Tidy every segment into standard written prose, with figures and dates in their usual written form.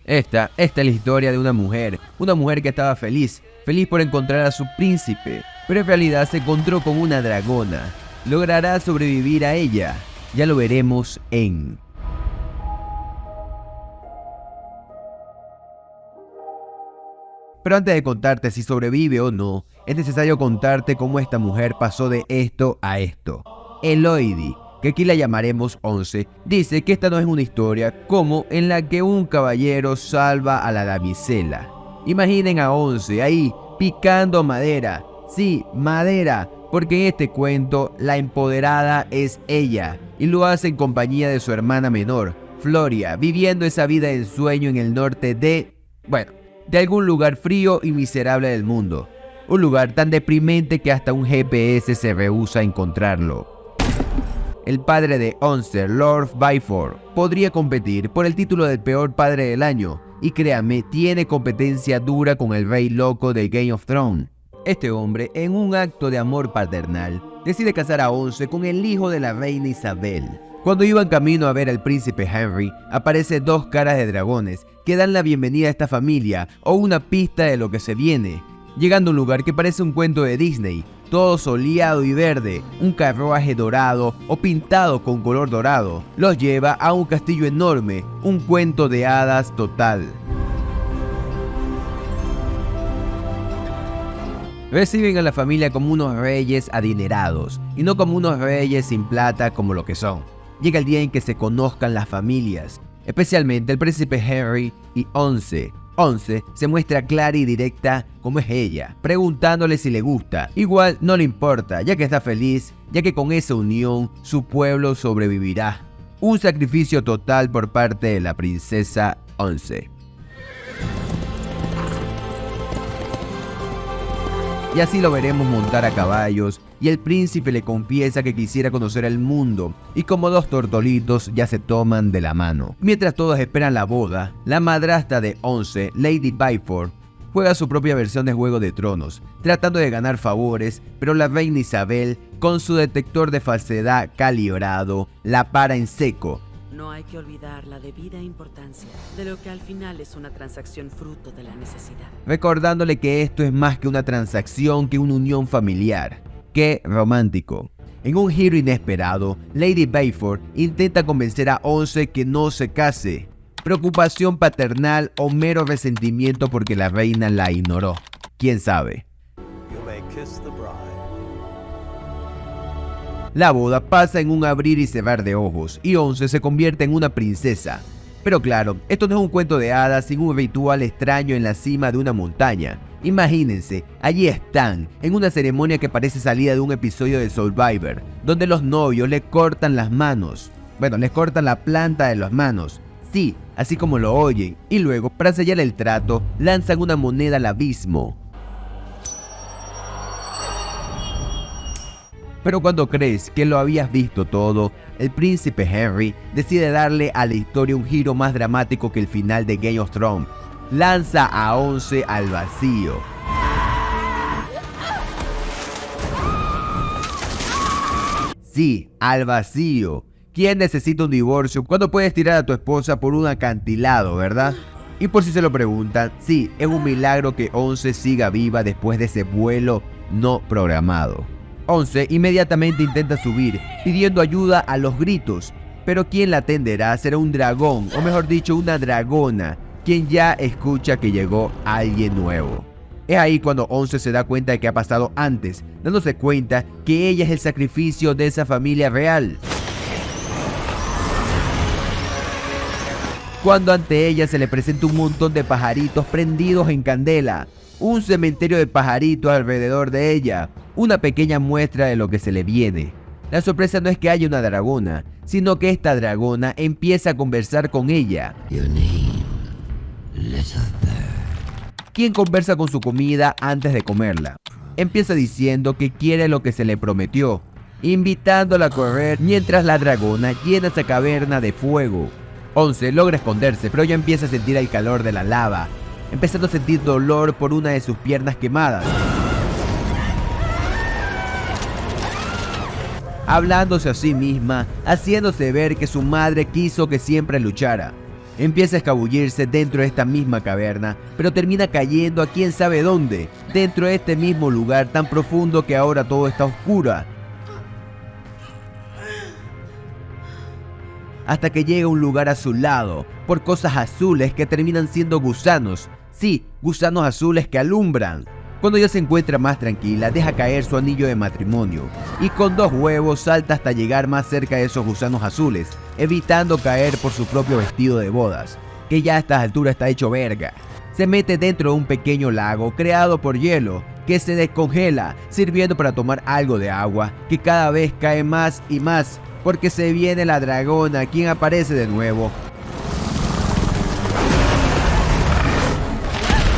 Esta es la historia de una mujer que estaba feliz por encontrar a su príncipe, pero en realidad se encontró con una dragona. ¿Logrará sobrevivir a ella? Ya lo veremos en... Pero antes de contarte si sobrevive o no, es necesario contarte cómo esta mujer pasó de esto a esto. Elodie, que aquí la llamaremos 11, dice que esta no es una historia como en la que un caballero salva a la damisela. Imaginen a 11 ahí picando madera. Sí, madera, porque en este cuento la empoderada es ella y lo hace en compañía de su hermana menor, Floria, viviendo esa vida de ensueño en el norte de algún lugar frío y miserable del mundo. Un lugar tan deprimente que hasta un GPS se rehúsa a encontrarlo. El padre de 11, Lord Byford, podría competir por el título del peor padre del año, y créanme, tiene competencia dura con el rey loco de Game of Thrones. Este hombre, en un acto de amor paternal, decide casar a 11 con el hijo de la reina Isabel. Cuando iban camino a ver al príncipe Henry, aparecen dos caras de dragones que dan la bienvenida a esta familia o una pista de lo que se viene. Llegando a un lugar que parece un cuento de Disney, todo soleado y verde, un carruaje dorado o pintado con color dorado, los lleva a un castillo enorme, un cuento de hadas total. Reciben a la familia como unos reyes adinerados y no como unos reyes sin plata como lo que son. Llega el día en que se conozcan las familias, especialmente el príncipe Henry y 11. 11 se muestra clara y directa como es ella, preguntándole si le gusta. Igual no le importa, ya que está feliz, ya que con esa unión su pueblo sobrevivirá. Un sacrificio total por parte de la princesa 11. Y así lo veremos montar a caballos, y el príncipe le confiesa que quisiera conocer el mundo, y como dos tortolitos ya se toman de la mano. Mientras todos esperan la boda, la madrastra de 11, Lady Byford, juega su propia versión de Juego de Tronos, tratando de ganar favores, pero la reina Isabel, con su detector de falsedad calibrado, la para en seco. No hay que olvidar la debida importancia de lo que al final es una transacción fruto de la necesidad. Recordándole que esto es más que una transacción, que una unión familiar. ¡Qué romántico! En un giro inesperado, Lady Byford intenta convencer a 11 que no se case. ¿Preocupación paternal o mero resentimiento porque la reina la ignoró? ¿Quién sabe? La boda pasa en un abrir y cerrar de ojos, y 11 se convierte en una princesa. Pero claro, esto no es un cuento de hadas sin un ritual extraño en la cima de una montaña. Imagínense, allí están, en una ceremonia que parece salida de un episodio de Survivor, donde los novios le cortan las manos. Les cortan la planta de las manos. Sí, así como lo oyen, y luego, para sellar el trato, lanzan una moneda al abismo. Pero cuando crees que lo habías visto todo, el príncipe Henry decide darle a la historia un giro más dramático que el final de Game of Thrones. Lanza a 11 al vacío. Sí, al vacío. ¿Quién necesita un divorcio cuando puedes tirar a tu esposa por un acantilado, verdad? Y por si se lo preguntan, sí, es un milagro que 11 siga viva después de ese vuelo no programado. 11 inmediatamente intenta subir, pidiendo ayuda a los gritos, pero quien la atenderá será un dragón, o mejor dicho, una dragona, quien ya escucha que llegó alguien nuevo. Es ahí cuando 11 se da cuenta de que ha pasado antes, dándose cuenta que ella es el sacrificio de esa familia real. Cuando ante ella se le presenta un montón de pajaritos prendidos en candela, un cementerio de pajaritos alrededor de ella, una pequeña muestra de lo que se le viene. La sorpresa no es que haya una dragona, sino que esta dragona empieza a conversar con ella. Quien conversa con su comida antes de comerla. Empieza diciendo que quiere lo que se le prometió, invitándola a correr mientras la dragona llena esa caverna de fuego. 11 logra esconderse, pero ya empieza a sentir el calor de la lava, empezando a sentir dolor por una de sus piernas quemadas. Hablándose a sí misma, haciéndose ver que su madre quiso que siempre luchara. empieza a escabullirse dentro de esta misma caverna, pero termina cayendo a quién sabe dónde, dentro de este mismo lugar tan profundo que ahora todo está oscuro. Hasta que llega a un lugar azulado, por cosas azules que terminan siendo gusanos. Sí, gusanos azules que alumbran. Cuando ya se encuentra más tranquila, deja caer su anillo de matrimonio y con 2 huevos salta hasta llegar más cerca de esos gusanos azules, evitando caer por su propio vestido de bodas, que ya a estas alturas está hecho verga. Se mete dentro de un pequeño lago creado por hielo, que se descongela, sirviendo para tomar algo de agua, que cada vez cae más y más, porque se viene la dragona, quien aparece de nuevo.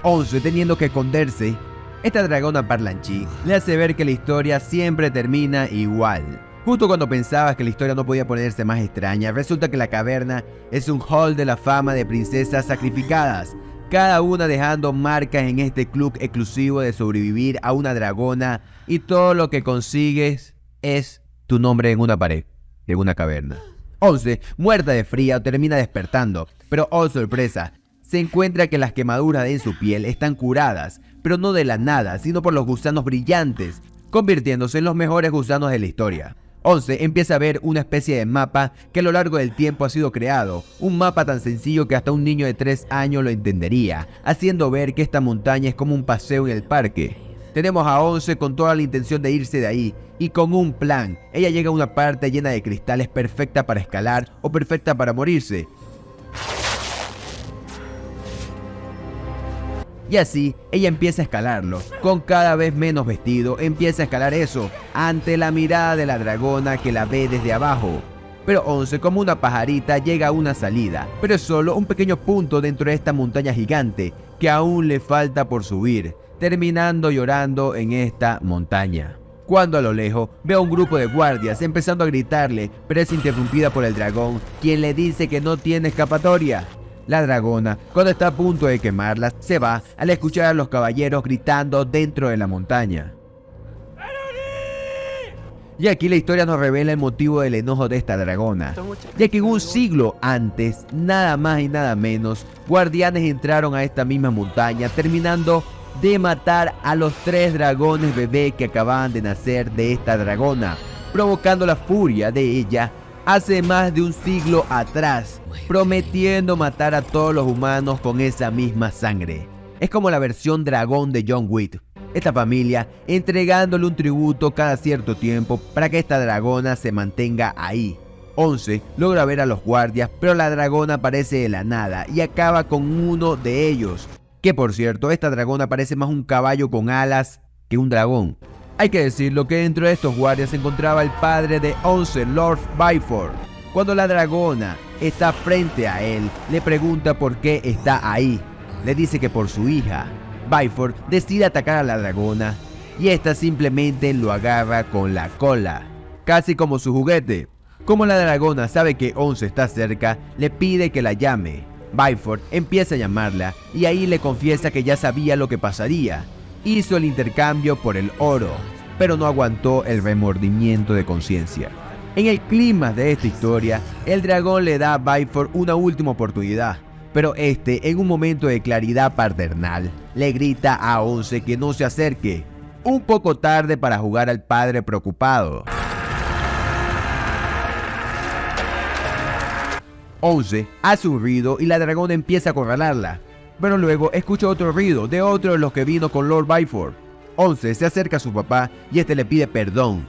11 teniendo que esconderse. Esta dragona parlanchí le hace ver que la historia siempre termina igual. Justo cuando pensabas que la historia no podía ponerse más extraña, resulta que la caverna es un hall de la fama de princesas sacrificadas, cada una dejando marcas en este club exclusivo de sobrevivir a una dragona, y todo lo que consigues es tu nombre en una pared, en una caverna. 11, muerta de frío, termina despertando, pero oh sorpresa, se encuentra que las quemaduras en su piel están curadas, pero no de la nada, sino por los gusanos brillantes, convirtiéndose en los mejores gusanos de la historia. 11 empieza a ver una especie de mapa que a lo largo del tiempo ha sido creado, un mapa tan sencillo que hasta un niño de 3 años lo entendería, haciendo ver que esta montaña es como un paseo en el parque. Tenemos a 11 con toda la intención de irse de ahí, y con un plan. Ella llega a una parte llena de cristales perfecta para escalar o perfecta para morirse. Y así, ella empieza a escalarlo, con cada vez menos vestido, empieza a escalar eso, ante la mirada de la dragona que la ve desde abajo. Pero 11, como una pajarita, llega a una salida, pero es solo un pequeño punto dentro de esta montaña gigante, que aún le falta por subir, terminando llorando en esta montaña. Cuando a lo lejos ve a un grupo de guardias empezando a gritarle, pero es interrumpida por el dragón, quien le dice que no tiene escapatoria. La dragona, cuando está a punto de quemarla, se va al escuchar a los caballeros gritando dentro de la montaña. Y aquí la historia nos revela el motivo del enojo de esta dragona, ya que en un siglo antes, nada más y nada menos, guardianes entraron a esta misma montaña, terminando de matar a los 3 dragones bebé que acababan de nacer de esta dragona, provocando la furia de ella hace más de un siglo atrás, prometiendo matar a todos los humanos con esa misma sangre. Es como la versión dragón de John Wick. Esta familia entregándole un tributo cada cierto tiempo para que esta dragona se mantenga ahí. 11 logra ver a los guardias, pero la dragona aparece de la nada y acaba con uno de ellos. Que por cierto, esta dragona parece más un caballo con alas que un dragón. Hay que decirlo que dentro de estos guardias se encontraba el padre de 11, Lord Byford. Cuando la dragona está frente a él, le pregunta por qué está ahí. Le dice que por su hija. Byford decide atacar a la dragona y esta simplemente lo agarra con la cola, casi como su juguete. Como la dragona sabe que 11 está cerca, le pide que la llame. Byford empieza a llamarla y ahí le confiesa que ya sabía lo que pasaría. Hizo el intercambio por el oro, pero no aguantó el remordimiento de conciencia. En el clima de esta historia, el dragón le da a Byford una última oportunidad, pero este, en un momento de claridad paternal, le grita a 11 que no se acerque. Un poco tarde para jugar al padre preocupado. 11 hace un ruido y la dragona empieza a acorralarla. Pero luego escucha otro ruido de otro de los que vino con Lord Byford. 11 se acerca a su papá y este le pide perdón.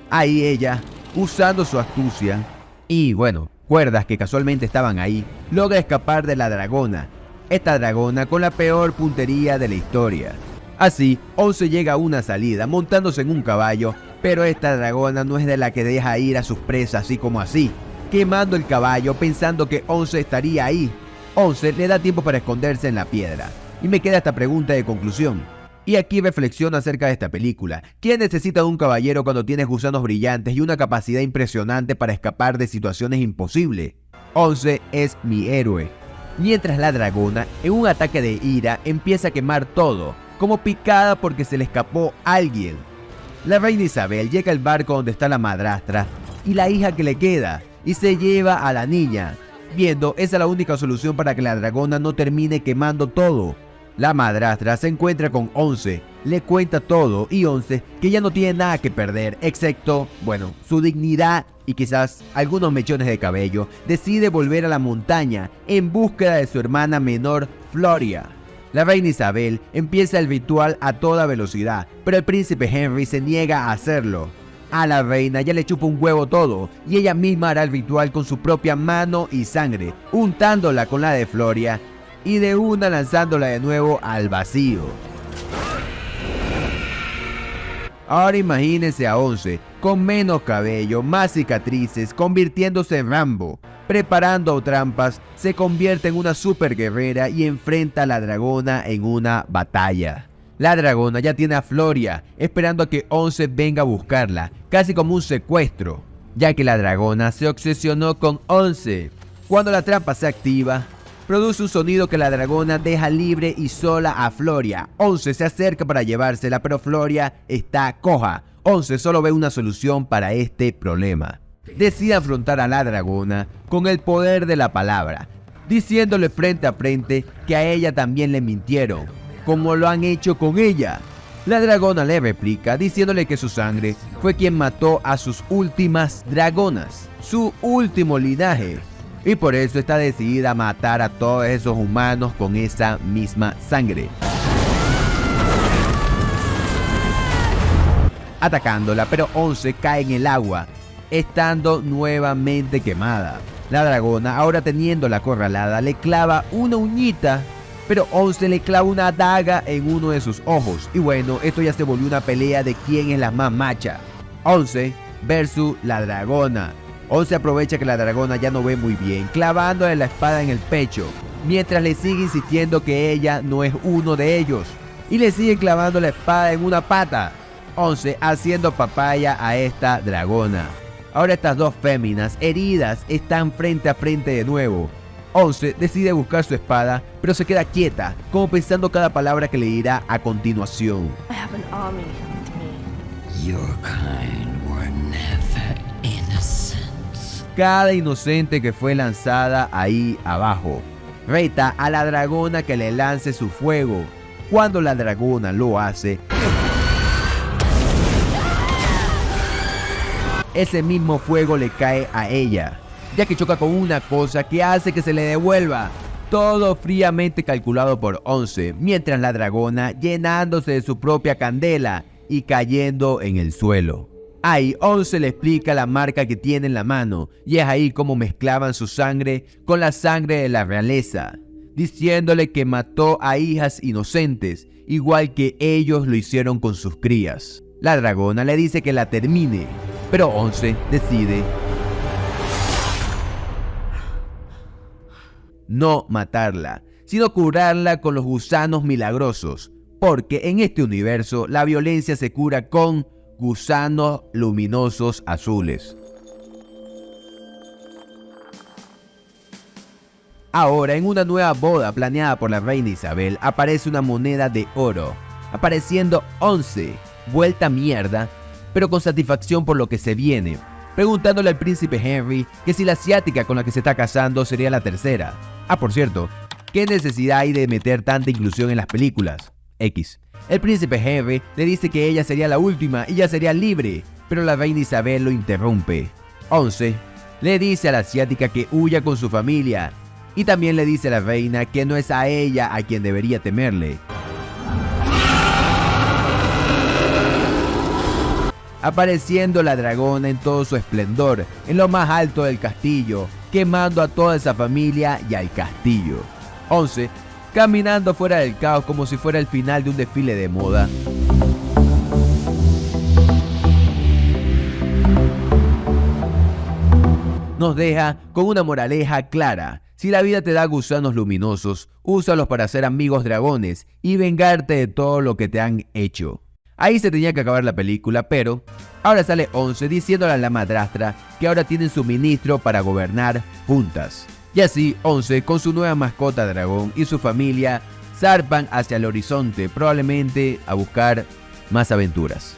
Ahí ella, usando su astucia y bueno, cuerdas que casualmente estaban ahí, logra escapar de la dragona. Esta dragona con la peor puntería de la historia. Así, 11 llega a una salida montándose en un caballo, pero esta dragona no es de la que deja ir a sus presas así como así, quemando el caballo pensando que 11 estaría ahí. 11 le da tiempo para esconderse en la piedra. Y me queda esta pregunta de conclusión. Y aquí reflexiono acerca de esta película. ¿Quién necesita un caballero cuando tienes gusanos brillantes y una capacidad impresionante para escapar de situaciones imposibles? 11 es mi héroe. Mientras la dragona, en un ataque de ira, empieza a quemar todo, como picada porque se le escapó alguien. La reina Isabel llega al barco donde está la madrastra y la hija que le queda, y se lleva a la niña, viendo esa es la única solución para que la dragona no termine quemando todo. La madrastra se encuentra con 11, le cuenta todo y 11, que ya no tiene nada que perder, excepto, su dignidad y quizás algunos mechones de cabello, decide volver a la montaña en búsqueda de su hermana menor, Floria. La reina Isabel empieza el ritual a toda velocidad, pero el príncipe Henry se niega a hacerlo. A la reina ya le chupa un huevo todo, y ella misma hará el ritual con su propia mano y sangre, untándola con la de Floria, y de una lanzándola de nuevo al vacío. Ahora imagínense a 11, con menos cabello, más cicatrices, convirtiéndose en Rambo. Preparando trampas, se convierte en una super guerrera y enfrenta a la dragona en una batalla. La dragona ya tiene a Floria, esperando a que 11 venga a buscarla, casi como un secuestro, ya que la dragona se obsesionó con 11. Cuando la trampa se activa, produce un sonido que la dragona deja libre y sola a Floria. 11 se acerca para llevársela, pero Floria está coja. 11 solo ve una solución para este problema. Decide afrontar a la dragona con el poder de la palabra, diciéndole frente a frente que a ella también le mintieron, como lo han hecho con ella. La dragona le replica diciéndole que su sangre fue quien mató a sus últimas dragonas, su último linaje, y por eso está decidida a matar a todos esos humanos con esa misma sangre. Atacándola, pero 11 cae en el agua, estando nuevamente quemada. La dragona, ahora teniéndola acorralada, le clava una uñita, pero 11 le clava una daga en uno de sus ojos. Y esto ya se volvió una pelea de quién es la más macha. 11 versus la dragona. 11 aprovecha que la dragona ya no ve muy bien, clavándole la espada en el pecho, mientras le sigue insistiendo que ella no es uno de ellos, y le sigue clavando la espada en una pata. 11 haciendo papaya a esta dragona. Ahora estas dos féminas heridas están frente a frente de nuevo. 11 decide buscar su espada, pero se queda quieta, como pensando cada palabra que le dirá a continuación. I have an army with me. Your kind were never innocent. Cada inocente que fue lanzada ahí abajo. Reta a la dragona que le lance su fuego. Cuando la dragona lo hace, ese mismo fuego le cae a ella, ya que choca con una cosa que hace que se le devuelva. Todo fríamente calculado por 11, mientras la dragona llenándose de su propia candela y cayendo en el suelo. Ahí 11 le explica la marca que tiene en la mano, y es ahí como mezclaban su sangre con la sangre de la realeza, diciéndole que mató a hijas inocentes, igual que ellos lo hicieron con sus crías. La dragona le dice que la termine, pero 11 decide no matarla, sino curarla con los gusanos milagrosos, porque en este universo la violencia se cura con gusanos luminosos azules. Ahora, en una nueva boda planeada por la reina Isabel, aparece una moneda de oro, apareciendo 11, vuelta mierda, pero con satisfacción por lo que se viene, preguntándole al príncipe Henry que si la asiática con la que se está casando sería la tercera. Por cierto, ¿qué necesidad hay de meter tanta inclusión en las películas? X. El príncipe Henry le dice que ella sería la última y ya sería libre, pero la reina Isabel lo interrumpe. 11 le dice a la asiática que huya con su familia, y también le dice a la reina que no es a ella a quien debería temerle. Apareciendo la dragona en todo su esplendor, en lo más alto del castillo, quemando a toda esa familia y al castillo. 11 caminando fuera del caos como si fuera el final de un desfile de moda. Nos deja con una moraleja clara. Si la vida te da gusanos luminosos, úsalos para ser amigos dragones y vengarte de todo lo que te han hecho. Ahí se tenía que acabar la película, pero ahora sale 11 diciéndole a la madrastra que ahora tienen suministro para gobernar juntas. Y así 11 con su nueva mascota dragón y su familia zarpan hacia el horizonte, probablemente a buscar más aventuras.